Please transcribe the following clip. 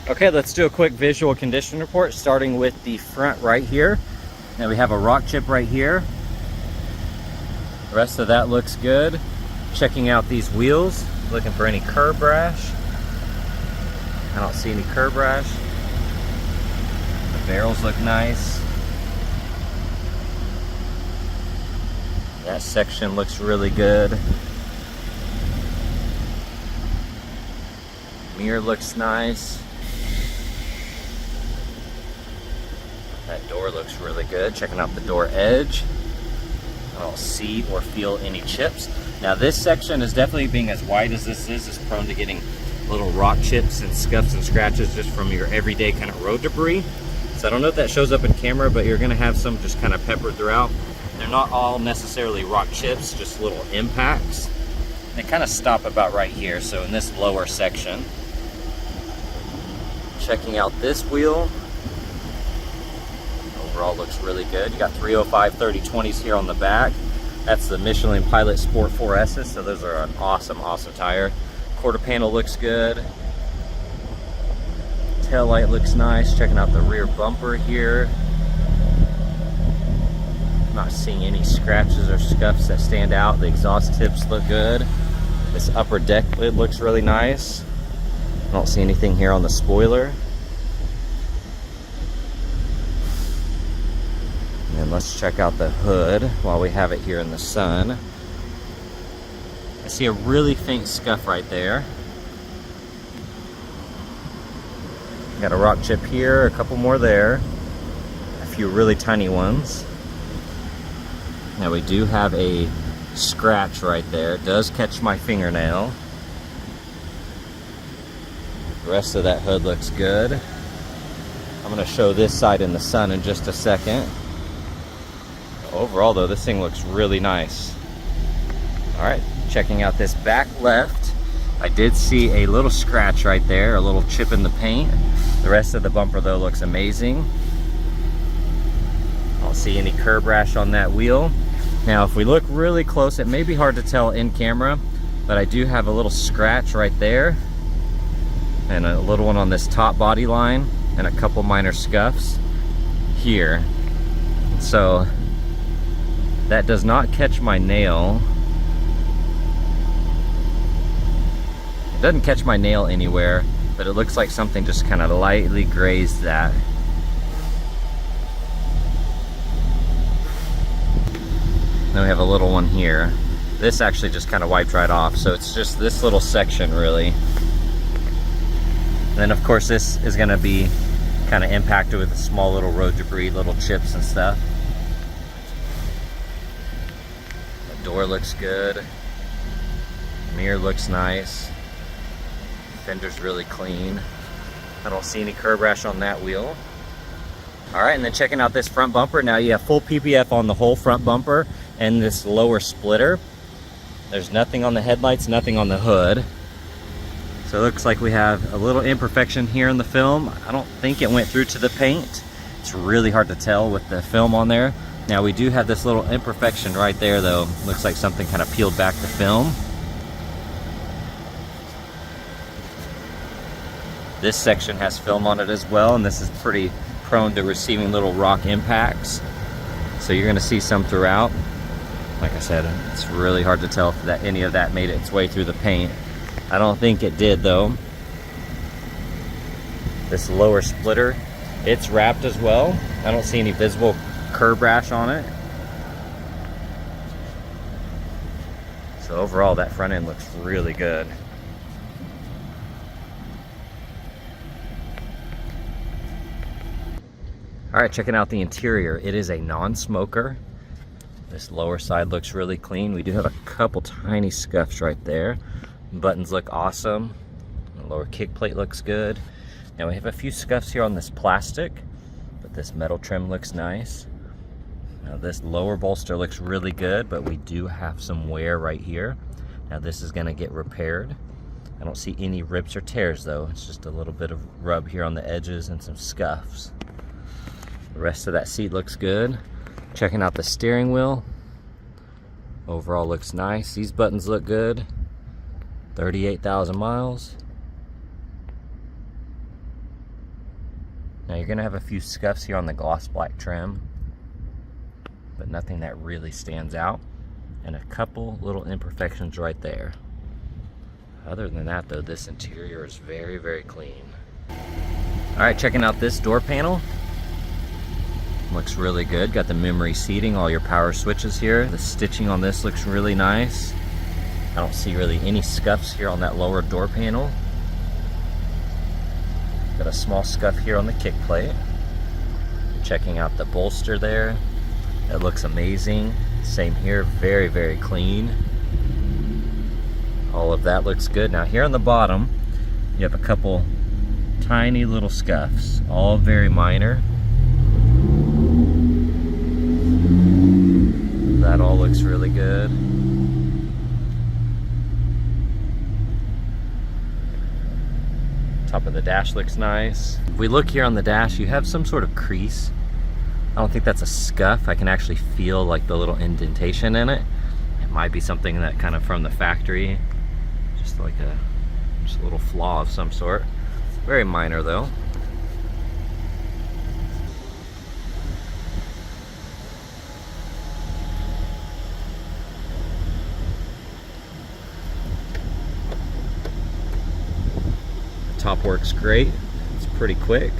Okay, let's do a quick visual condition report, starting with the front right here. Now we have a rock chip right here. The rest of that looks good. Checking out these wheels, looking for any curb rash. I don't see any curb rash. The barrels look nice. That section looks really good. Mirror looks nice. That door looks really good. Checking out the door edge. I don't see or feel any chips. Now this section is definitely, being as wide as this is prone to getting little rock chips and scuffs and scratches just from your everyday kind of road debris. So I don't know if that shows up in camera, but you're gonna have some just kind of peppered throughout. They're not all necessarily rock chips, just little impacts. They kind of stop about right here, so in this lower section. Checking out this wheel. Overall looks really good. You got 305 30/20s here on the back. That's the Michelin Pilot Sport 4S's, so those are an awesome tire. Quarter panel looks good. Tail light looks nice. Checking out the rear bumper here. Not seeing any scratches or scuffs that stand out. The exhaust tips look good. This upper deck lid looks really nice. I don't see anything here on the spoiler. And let's check out the hood while we have it here in the sun. I see a really faint scuff right there. Got a rock chip here, a couple more there, a few really tiny ones. Now we do have a scratch right there. It does catch my fingernail. The rest of that hood looks good. I'm gonna show this side in the sun in just a second. Overall though, this thing looks really nice. All right, checking out this back left. I did see a little scratch right there, a little chip in the paint. The rest of the bumper though looks amazing. I don't see any curb rash on that wheel. Now if we look really close, it may be hard to tell in camera, but I do have a little scratch right there and a little one on this top body line and a couple minor scuffs here. So that does not catch my nail. It doesn't catch my nail anywhere, but it looks like something just kind of lightly grazed that. Then we have a little one here. This actually just kind of wiped right off, so it's just this little section really. And then of course this is gonna be kind of impacted with small little road debris, little chips and stuff. The door looks good. Mirror looks nice. Fender's really clean. I don't see any curb rash on that wheel. All right, and then checking out this front bumper. Now you have full PPF on the whole front bumper and this lower splitter. There's nothing on the headlights, nothing on the hood. So it looks like we have a little imperfection here in the film. I don't think it went through to the paint. It's really hard to tell with the film on there. Now we do have this little imperfection right there though. Looks like something kind of peeled back the film. This section has film on it as well, and this is pretty prone to receiving little rock impacts. So you're gonna see some throughout. Like I said, it's really hard to tell if any of that made its way through the paint. I don't think it did though. This lower splitter, it's wrapped as well. I don't see any visible curb rash on it. So overall, that front end looks really good. All right, checking out the interior. It is a non-smoker. This lower side looks really clean. We do have a couple tiny scuffs right there. Buttons look awesome. The lower kick plate looks good. Now we have a few scuffs here on this plastic, but this metal trim looks nice. Now this lower bolster looks really good, but we do have some wear right here. Now this is gonna get repaired. I don't see any rips or tears though. It's just a little bit of rub here on the edges and some scuffs. The rest of that seat looks good. Checking out the steering wheel. Overall looks nice. These buttons look good. 38,000 miles. Now you're gonna have a few scuffs here on the gloss black trim, but nothing that really stands out, and a couple little imperfections right there. Other than that though, this interior is very, very clean. All right, checking out this door panel. Looks really good. Got the memory seating, all your power switches here. The stitching on this looks really nice. I don't see really any scuffs here on that lower door panel. Got a small scuff here on the kick plate. Checking out the bolster there. It looks amazing. Same here, very, very clean. All of that looks good. Now here on the bottom, you have a couple tiny little scuffs, all very minor. That all looks really good. Top of the dash looks nice. If we look here on the dash, you have some sort of crease. I don't think that's a scuff. I can actually feel like the little indentation in it. It might be something that kind of from the factory, just like just a little flaw of some sort. Very minor though. Top works great. It's pretty quick.